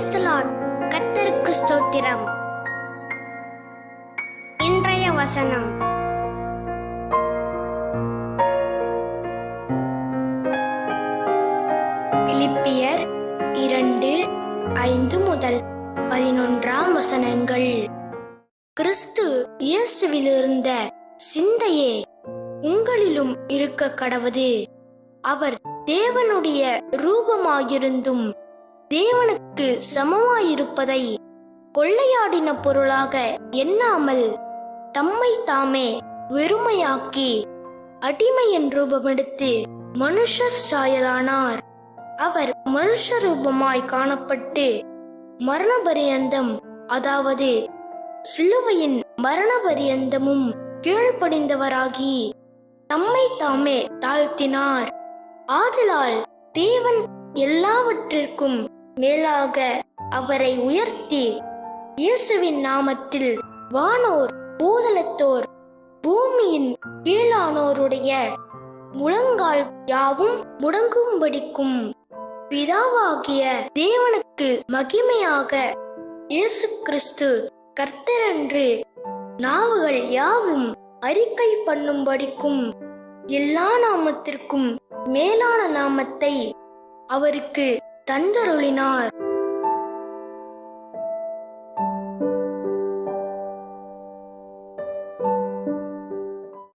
Praise the Lord. கர்த்தருக்கு ஸ்தோத்திரம். இன்றைய வசனம், பிலிப்பியர் 2:5-11 கிறிஸ்து இயேசுவிலிருந்த சிந்தையே உங்களிலும் இருக்க கடவது. அவர் தேவனுடைய ரூபமாயிருந்தும் தேவனுக்கு சமமாயிருப்பதை கொள்ளையாடின பொருளாக எண்ணாமல் தம்மை தாமே வெறுமையாக்கி அடிமையின் ரூபமெடுத்து மனுஷர் சாயலானார். அவர் மனுஷ ரூபமாய் காணப்பட்டு மரணபரியந்தம், அதாவது சிலுவையின் மரணபரியந்தமும் கீழ்ப்படிந்தவராகி தம்மை தாமே தாழ்த்தினார். ஆதலால் தேவன் எல்லாவற்றிற்கும் மேலாக அவரை உயர்த்தி இயேசுவின் நாமத்தில் வானோர் பூதலத்தோர் பூமியின் கீழானோருடைய முழங்கால் யாவும் முடங்கும்படிக்கும் பிதாவாகிய தேவனுக்கு மகிமையாக இயேசு கிறிஸ்து கர்த்தரென்று நாவுகள் யாவும் அறிக்கை பண்ணும்படிக்கும் எல்லா நாமத்திற்கும் மேலான நாமத்தை அவருக்கு தந்தருளினார்.